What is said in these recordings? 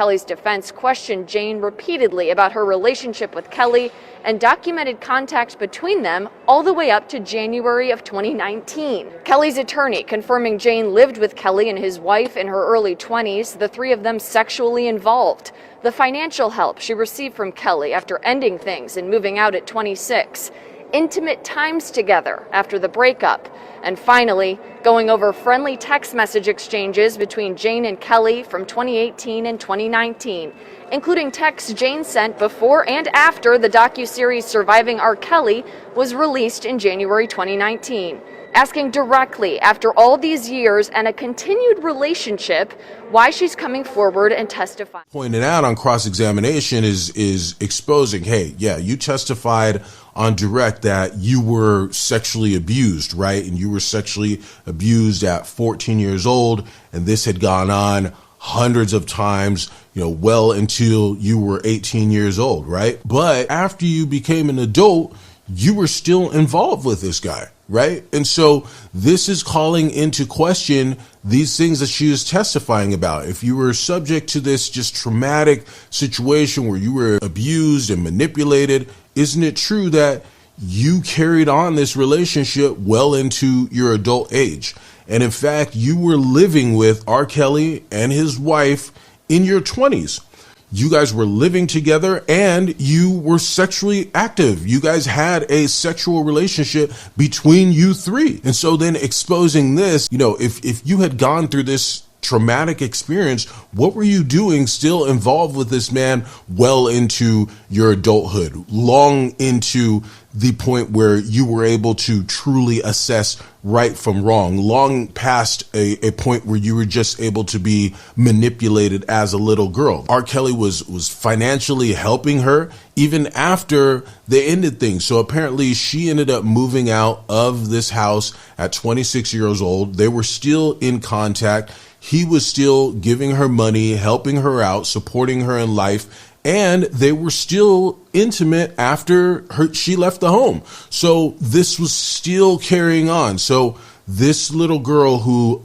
Kelly's defense questioned Jane repeatedly about her relationship with Kelly and documented contact between them all the way up to January of 2019. Kelly's attorney confirming Jane lived with Kelly and his wife in her early 20s, the three of them sexually involved. The financial help she received from Kelly after ending things and moving out at 26. Intimate times together after the breakup, and finally, going over friendly text message exchanges between Jane and Kelly from 2018 and 2019, including texts Jane sent before and after the docuseries Surviving R. Kelly was released in January 2019. Asking directly, after all these years and a continued relationship, why she's coming forward and testifying. Pointed out on cross-examination is exposing, hey, yeah, you testified on direct that you were sexually abused, right? And you were sexually abused at 14 years old, and this had gone on hundreds of times, well until you were 18 years old, right? But after you became an adult, you were still involved with this guy, right? And so this is calling into question these things that she is testifying about. If you were subject to this just traumatic situation where you were abused and manipulated, isn't it true that you carried on this relationship well into your adult age? And in fact, you were living with R. Kelly and his wife in your 20s. You guys were living together and you were sexually active. You guys had a sexual relationship between you three. And so then exposing this, if you had gone through this traumatic experience, what were you doing still involved with this man well into your adulthood, long into the point where you were able to truly assess right from wrong, long past a point where you were just able to be manipulated as a little girl. R. Kelly was financially helping her even after they ended things. So apparently she ended up moving out of this house at 26 years old. They were still in contact. He was still giving her money, helping her out, supporting her in life, and they were still intimate after she left the home. So this was still carrying on. So this little girl who,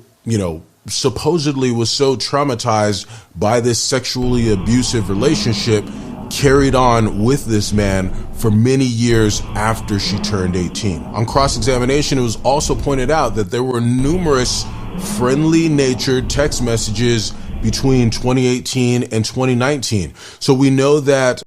supposedly was so traumatized by this sexually abusive relationship carried on with this man for many years after she turned 18. On cross-examination, it was also pointed out that there were numerous friendly-natured text messages between 2018 and 2019. So we know that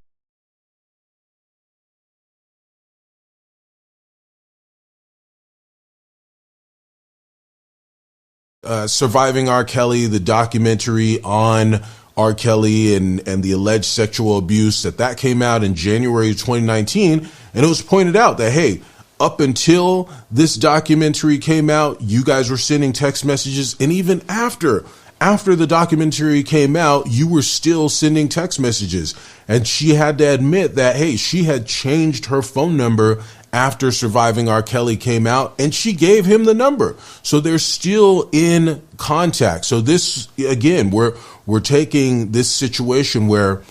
Surviving R. Kelly, the documentary on R. Kelly and the alleged sexual abuse, that came out in January 2019, and it was pointed out that, hey, up until this documentary came out, you guys were sending text messages, and even after the documentary came out, you were still sending text messages. And she had to admit that, hey, she had changed her phone number after Surviving R. Kelly came out, and she gave him the number. So they're still in contact. So this, again, we're taking this situation where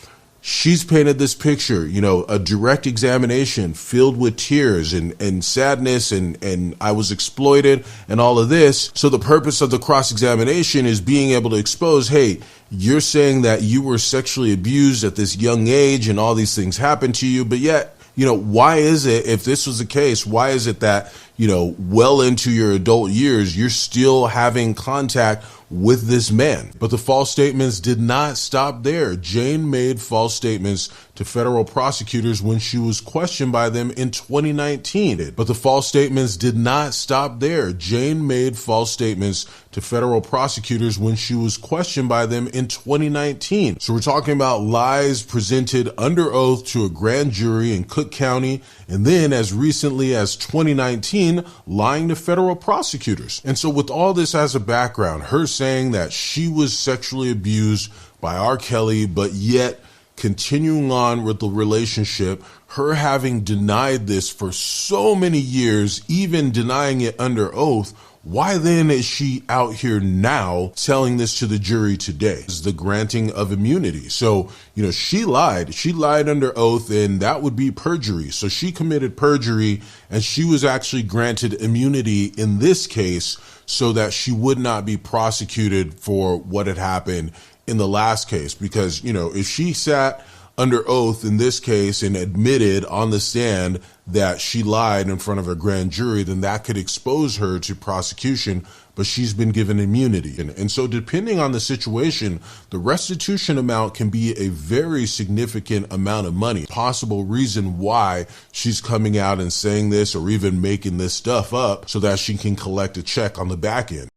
she's painted this picture, a direct examination filled with tears and sadness and I was exploited and all of this. So the purpose of the cross-examination is being able to expose, hey, you're saying that you were sexually abused at this young age and all these things happened to you, but yet, why is it, if this was the case, why is it that, well into your adult years, you're still having contact with this man? But the false statements did not stop there. Jane made false statements to federal prosecutors when she was questioned by them in 2019. But the false statements did not stop there. Jane made false statements to federal prosecutors when she was questioned by them in 2019. So we're talking about lies presented under oath to a grand jury in Cook County, and then as recently as 2019, lying to federal prosecutors. And so with all this as a background, her saying that she was sexually abused by R. Kelly, but yet continuing on with the relationship, her having denied this for so many years, even denying it under oath, why then is she out here now telling this to the jury today? Is the granting of immunity. So, she lied under oath, and that would be perjury. So she committed perjury, and she was actually granted immunity in this case so that she would not be prosecuted for what had happened in the last case, because, you know, if she sat under oath in this case and admitted on the stand that she lied in front of a grand jury, then that could expose her to prosecution, but she's been given immunity. And so depending on the situation, the restitution amount can be a very significant amount of money. Possible reason why she's coming out and saying this or even making this stuff up so that she can collect a check on the back end.